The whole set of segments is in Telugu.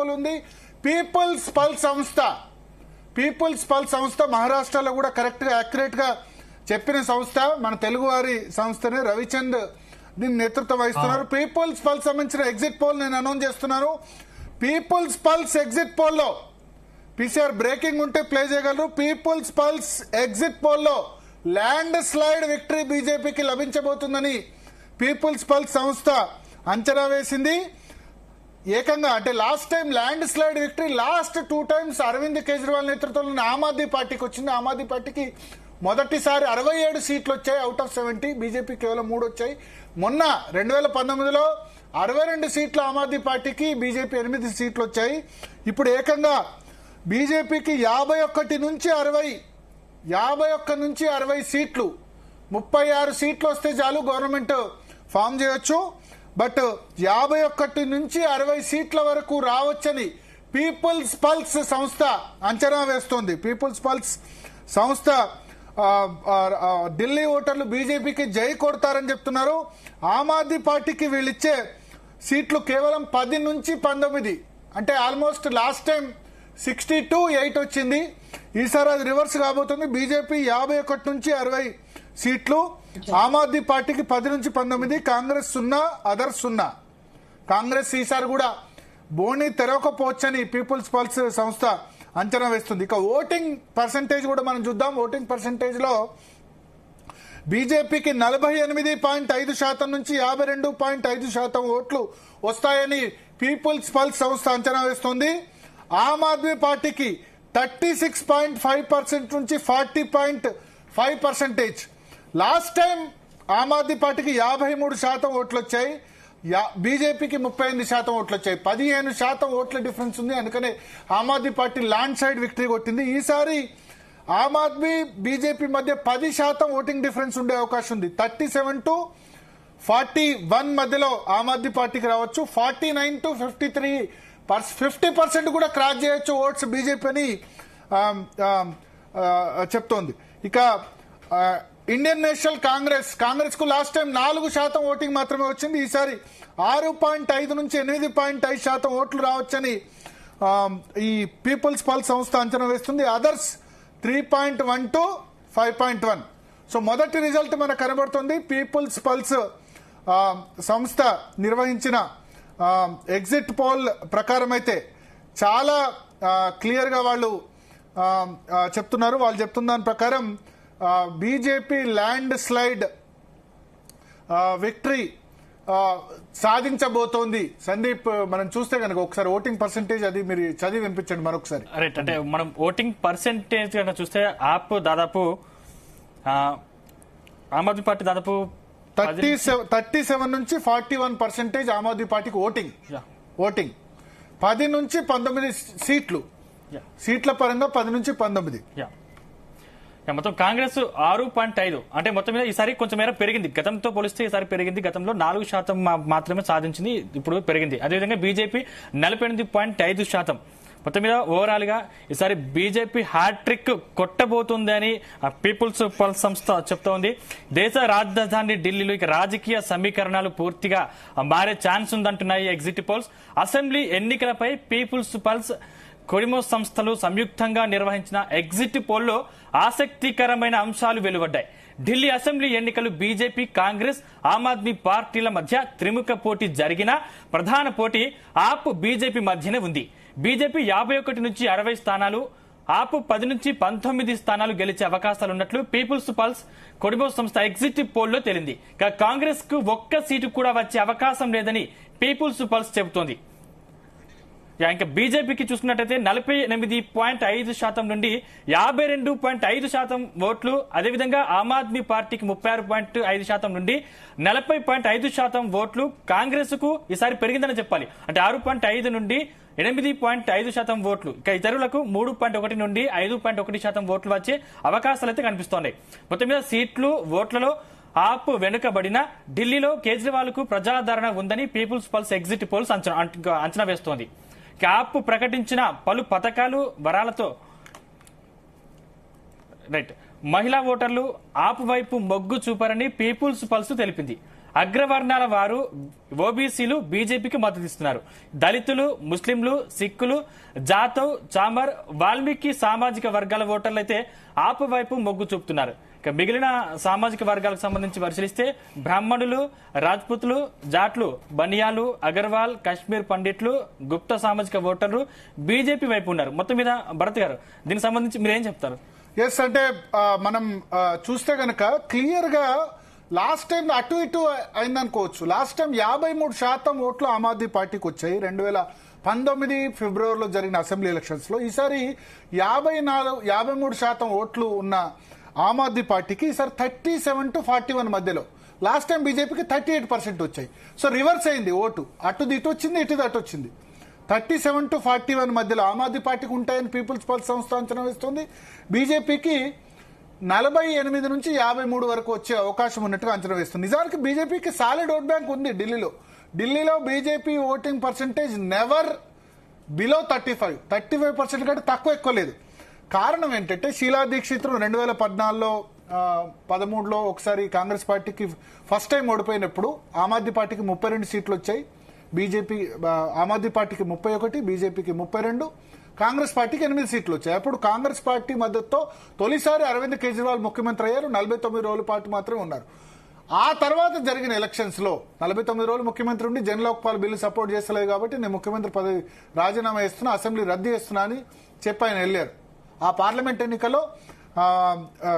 పోల్ ఉంది. పీపుల్స్ పల్స్ సంస్థ మహారాష్ట్రలో కూడా కరెక్ట్ గా యాక్యురేట్ గా చెప్పిన సంస్థ, మన తెలుగు వారి సంస్థనే. రవిచంద్ దీని నేతృత్వం వహిస్తున్నారు. పీపుల్స్ పల్స్ సంబంధించిన ఎగ్జిట్ పోల్ నేను అనౌన్స్ చేస్తున్నాను. పీపుల్స్ పల్స్ ఎగ్జిట్ పోల్లో పీసీఆర్ బ్రేకింగ్ ఉంటే ప్లే చేయగలరు. పీపుల్స్ పల్స్ ఎగ్జిట్ పోల్లో ల్యాండ్ స్లైడ్ విక్టరీ బీజేపీకి లభించబోతుందని పీపుల్స్ పల్స్ సంస్థ అంచనా వేసింది. ఏకంగా అంటే last time landslide victory last 2 times Arvind Kejriwal నేతృత్వంలోని ఆమ్ ఆద్మీ పార్టీకి వచ్చింది. ఆమ్ ఆద్మీ పార్టీకి మొదటిసారి 67 సీట్లు వచ్చాయి అవుట్ ఆఫ్ 70. బీజేపీ కేవలం 3 వచ్చాయి. మొన్న 2019లో 62 సీట్లు ఆమ్ ఆద్మీ పార్టీకి, బీజేపీ 8 సీట్లు వచ్చాయి. ఇప్పుడు ఏకంగా బీజేపీకి 51 నుంచి 60 సీట్లు, 36 సీట్లు వస్తే చాలు గవర్నమెంట్ ఫామ్ చేయొచ్చు. బట్ 51 నుంచి 60 సీట్ల వరకు రావచ్చని పీపుల్స్ పల్స్ సంస్థ అంచనా వేస్తోంది. పీపుల్స్ పల్స్ సంస్థ ఢిల్లీ ఓటర్లు బీజేపీకి జై కొడతారని చెప్తున్నారు. ఆమ్ ఆద్మీ పార్టీకి వీళ్ళిచ్చే సీట్లు కేవలం 10 నుంచి 19, అంటే ఆల్మోస్ట్ లాస్ట్ టైం 62-8 వచ్చింది. ఈసారి అది రివర్స్ కాబోతుంది. బీజేపీ 51 నుంచి 60 సీట్లు, ఆమ్ ఆద్మీ పార్టీకి 10 నుంచి 19, కాంగ్రెస్ 0, అదర్స్ 0. కాంగ్రెస్ ఈసారి కూడా బోణి తెరవకపోవచ్చని పీపుల్స్ పల్స్ సంస్థ అంచనా వేస్తుంది. ఇక ఓటింగ్ పర్సంటేజ్ కూడా మనం చూద్దాం. ఓటింగ్ పర్సంటేజ్ లో బీజేపీకి 48.5% నుంచి 52.5% ఓట్లు వస్తాయని పీపుల్స్ పల్స్ సంస్థ అంచనా వేస్తోంది. ఆమ్ ఆద్మీ పార్టీకి 36.5% నుంచి 40.5%. లాస్ట్ టైం ఆమ్ ఆద్మీ పార్టీకి 53% ఓట్లు వచ్చాయి, బీజేపీకి 38% ఓట్లు వచ్చాయి. 15% ఓట్ల డిఫరెన్స్ ఉంది. అందుకనే Aam Aadmi Party landslide victory కొట్టింది. ఈసారి ఆమ్ ఆద్మీ బీజేపీ మధ్య 10% ఓటింగ్ డిఫరెన్స్ ఉండే అవకాశం ఉంది. 37 to 41 మధ్యలో ఆమ్ ఆద్మీ పార్టీకి రావచ్చు. 49 to 53, 50% కూడా క్రాస్ చేయొచ్చు ఓట్స్ బీజేపీ అని చెప్తోంది. ఇక ఇండియన్ నేషనల్ కాంగ్రెస్ కు లాస్ట్ టైం 4% ఓటింగ్ మాత్రమే వచ్చింది. ఈసారి 6.5 నుంచి 8.5% ఓట్లు రావచ్చని ఈ పీపుల్స్ పల్స్ సంస్థ అంచనా వేస్తుంది. Others 3.1 to 5.1. సో మొదటి రిజల్ట్ మనకు కనబడుతుంది. పీపుల్స్ పల్స్ సంస్థ నిర్వహించిన ఎగ్జిట్ పోల్ ప్రకారం అయితే చాలా క్లియర్ గా వాళ్ళు చెప్తున్నారు. వాళ్ళు చెప్తున్న దాని ప్రకారం బీజేపీ ల్యాండ్ స్లైడ్ విక్టరీ సాధించబోతోంది. సందీప్, మనం చూస్తే కనుక ఒకసారి ఓటింగ్ పర్సెంటేజ్ అది మీరు చదివి వినిపించండి మరొకసారి. రైట్, అంటే మనం ఓటింగ్ పర్సెంటేజ్ కనుక చూస్తే ఆప్ దాదాపు ఆమ్ ఆద్మీ పార్టీ దాదాపు 37 నుంచి 41% ఆమ్ ఆద్మీ పార్టీకి ఓటింగ్ 10 నుంచి 19 సీట్ల పరంగా 10 నుంచి 19. మొత్తం కాంగ్రెస్ 6.5, అంటే మొత్తం మీద ఈసారి కొంచెం మేర పెరిగింది. గతంతో పోలిస్తే ఈసారి పెరిగింది. గతంలో 4% మాత్రమే సాధించింది, ఇప్పుడు పెరిగింది. అదేవిధంగా బీజేపీ 48.5%. మొత్తం మీద ఓవరాల్ గా ఈసారి బీజేపీ హ్యాట్రిక్ కొట్టబోతుంది అని పీపుల్స్ పల్స్ సంస్థ చెప్తోంది. దేశ రాజధాని ఢిల్లీలో ఇక రాజకీయ సమీకరణాలు పూర్తిగా మారే ఛాన్స్ ఉందంటున్నాయి ఎగ్జిట్ పోల్స్. అసెంబ్లీ ఎన్నికలపై పీపుల్స్ పల్స్, కొడిమో సంస్థలు సంయుక్తంగా నిర్వహించిన ఎగ్జిట్ పోల్లో ఆసక్తికరమైన అంశాలు వెలువడ్డాయి. ఢిల్లీ అసెంబ్లీ ఎన్నికలు బీజేపీ, కాంగ్రెస్, ఆమ్ ఆద్మీ పార్టీల మధ్య త్రిముఖ పోటీ జరిగినా ప్రధాన పోటీ ఆప్ బీజేపీ మధ్యనే ఉంది. బీజేపీ 51 నుంచి 60 స్థానాలు, ఆప్ 10 నుంచి 19 స్థానాలు గెలిచే అవకాశాలున్నట్లు పీపుల్స్ పల్స్ కొడిమో సంస్థ ఎగ్జిట్ పోల్లో తేలింది. కాంగ్రెస్ కు ఒక్క సీటు కూడా వచ్చే అవకాశం లేదని పీపుల్స్ పల్స్ చెబుతోంది. ఇంకా బీజేపీకి చూసుకున్నట్టయితే 48.5% నుండి 52.5% ఓట్లు, అదేవిధంగా ఆమ్ ఆద్మీ పార్టీకి 36.5% నుండి 40.5% ఓట్లు, కాంగ్రెస్ కు ఈసారి పెరిగిందని చెప్పాలి. అంటే 6.5 నుండి 8.5% ఓట్లు, ఇక ఇతరులకు 3.1 నుండి 5.1% ఓట్లు వచ్చే అవకాశాలు అయితే కనిపిస్తున్నాయి. మొత్తం మీద సీట్లు, ఓట్లలో ఆప్ వెనుకబడిన ఢిల్లీలో కేజ్రీవాల్ కు ప్రజాదరణ ఉందని పీపుల్స్ పల్స్ ఎగ్జిట్ పోల్స్ అంచనా వేస్తోంది. ఆప్ ప్రకటించిన పలు పథకాలు, వరాలతో మహిళా ఓటర్లు ఆప్ వైపు మొగ్గు చూపారని పీపుల్స్ పల్స్ తెలిపింది. అగ్రవర్ణాల వారు ఓబీసీలు బీజేపీకి మద్దతు ఇస్తున్నారు. దళితులు, ముస్లింలు, సిక్కులు, జాతవ్, చామర్, వాల్మీకి సామాజిక వర్గాల ఓటర్లు అయితే ఆపు వైపు మొగ్గు చూపుతున్నారు. ఇక మిగిలిన సామాజిక వర్గాలకు సంబంధించి పరిశీలిస్తే బ్రాహ్మణులు, రాజ్పుతులు, జాట్లు, బనియాలు, అగర్వాల్, కాశ్మీర్ పండిట్లు, గుప్తా సామాజిక ఓటర్లు బీజేపీ వైపు ఉన్నారు. మొత్తం మీద భరత్ గారు దీనికి సంబంధించి మీరేం చెప్తారు? ఎస్, అంటే మనం చూస్తే గనక క్లియర్ గా లాస్ట్ టైం అటు ఇటు అయిందనుకోవచ్చు. లాస్ట్ టైం 53% ఓట్లు ఆమ్ ఆద్మీ పార్టీకి వచ్చాయి 2019 ఫిబ్రవరిలో జరిగిన అసెంబ్లీ ఎలక్షన్స్ లో. ఈసారి 53% ఓట్లు ఉన్న ఆమ్ ఆద్మీ పార్టీకి ఈసారి 37 to 41 మధ్యలో. లాస్ట్ టైం బీజేపీకి 38% వచ్చాయి. సో రివర్స్ అయింది ఓటు, అటుది ఇటు వచ్చింది, ఇటుది అటు వచ్చింది. 37 to 41 మధ్యలో ఆమ్ ఆద్మీ పార్టీకి ఉంటాయని పీపుల్స్ పల్స్ సంస్థ అంచనా వేస్తుంది. బీజేపీకి 48 నుంచి 53 వరకు వచ్చే అవకాశం ఉన్నట్టుగా అంచనా వేస్తుంది. నిజానికి బీజేపీకి సాలిడ్ ఓట్ బ్యాంక్ ఉంది ఢిల్లీలో BJP voting percentage never below 35% కంటే తక్కువ ఎక్కువ లేదు. కారణం ఏంటంటే షీలా దీక్షిత్ 2014లో 13లో ఒకసారి కాంగ్రెస్ పార్టీకి ఫస్ట్ టైం ఓడిపోయినప్పుడు ఆమ్ ఆద్మీ పార్టీకి 32 సీట్లు వచ్చాయి, ఆమ్ ఆద్మీ పార్టీకి 31, బీజేపీకి 32, కాంగ్రెస్ పార్టీకి 8 సీట్లు వచ్చాయి. అప్పుడు కాంగ్రెస్ పార్టీ మద్దతుతో తొలిసారి అరవింద్ కేజ్రీవాల్ ముఖ్యమంత్రి అయ్యారు. 49 రోజుల పాటు మాత్రమే ఉన్నారు. ఆ తర్వాత జరిగిన ఎలక్షన్స్ లో 49 రోజులు ముఖ్యమంత్రి ఉండి జన్ లోక్పాల్ బిల్లు సపోర్ట్ చేస్తలేదు కాబట్టి నేను ముఖ్యమంత్రి పదవి రాజీనామా చేస్తున్నా, అసెంబ్లీ రద్దు చేస్తున్నా అని చెప్పి ఆయన వెళ్ళారు. ఆ పార్లమెంట్ ఎన్నికల్లో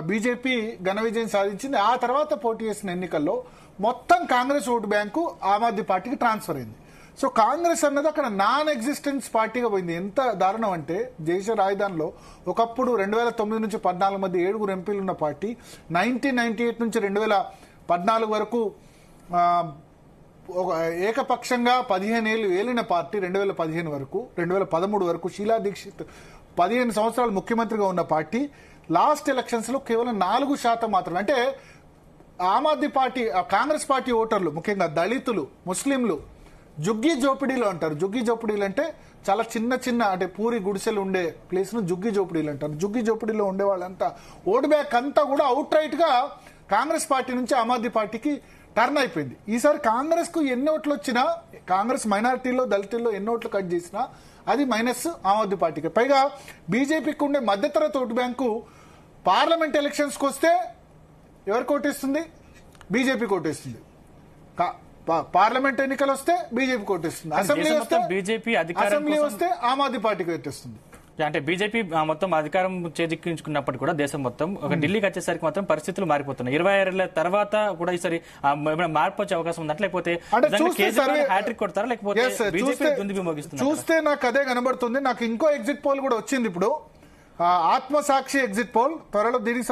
బీజేపీ ఘన విజయం సాధించింది. ఆ తర్వాత పోటీ చేసిన ఎన్నికల్లో మొత్తం కాంగ్రెస్ ఓటు బ్యాంకు ఆమ్ ఆద్మీ పార్టీకి ట్రాన్స్ఫర్ అయింది. సో కాంగ్రెస్ అన్నది అక్కడ నాన్ ఎగ్జిస్టెన్స్ పార్టీగా పోయింది. ఎంత దారుణం అంటే దేశ రాజధానిలో ఒకప్పుడు 2009 నుంచి 14 మధ్య 7 ఎంపీలు ఉన్న పార్టీ 1998 నుంచి 2014 వరకు ఏకపక్షంగా 15 ఏళ్లు ఏలిన పార్టీ 2015 వరకు 2013 వరకు షీలా దీక్షిత్ 15 సంవత్సరాలు ముఖ్యమంత్రిగా ఉన్న పార్టీ లాస్ట్ ఎలక్షన్స్ లో కేవలం 4% మాత్రమే. అంటే ఆమ్ ఆద్మీ పార్టీ కాంగ్రెస్ పార్టీ ఓటర్లు ముఖ్యంగా దళితులు, ముస్లింలు జుగ్గి జోపిడీలు అంటారు. జుగ్గి జోపిడీలు అంటే చాలా చిన్న అంటే పూరి గుడిసెలు ఉండే ప్లేస్ ను జుగ్గి జోపిడీలు అంటారు. జుగ్గి జోపిడీలో ఉండే వాళ్ళంతా ఓటు బ్యాక్ అంతా కూడా అవుట్ రైట్ గా కాంగ్రెస్ పార్టీ నుంచి ఆమ్ ఆద్మీ పార్టీకి టర్న్ అయిపోయింది. ఈసారి కాంగ్రెస్ కు ఎన్ని ఓట్లు వచ్చినా, కాంగ్రెస్ మైనారిటీలో దళితుల్లో ఎన్ని ఓట్లు కట్ చేసినా అది మైనస్ ఆమ్ ఆద్మీ పార్టీకి. పైగా బీజేపీకి ఉండే మధ్యతరగతి ఓటు బ్యాంకు పార్లమెంట్ ఎలక్షన్స్ కు వస్తే ఎవరికి ఓటేస్తుంది? బీజేపీకి ఓటేస్తుంది. పార్లమెంట్ ఎన్నికలు వస్తే బీజేపీ ఓటేస్తుంది. అసెంబ్లీ వస్తే ఆమ్ ఆద్మీ పార్టీకి ఓటేస్తుంది. అంటే బీజేపీ మొత్తం అధికారం చేజిక్కించుకున్నప్పటికీ కూడా దేశం మొత్తం ఒక ఢిల్లీకి వచ్చేసరికి మాత్రం పరిస్థితులు మారిపోతున్నాయి. 20 ఏళ్ల తర్వాత కూడా ఈసారి మార్పు వచ్చే అవకాశం ఉందంటే, లేకపోతే హ్యాట్రిక్ కొడతారా, లేకపోతే చూస్తే నాకు అదే కనబడుతుంది. నాకు ఇంకో ఎగ్జిట్ పోల్ కూడా వచ్చింది ఇప్పుడు, ఆత్మసాక్షి ఎగ్జిట్ పోల్ త్వరలో దీనికి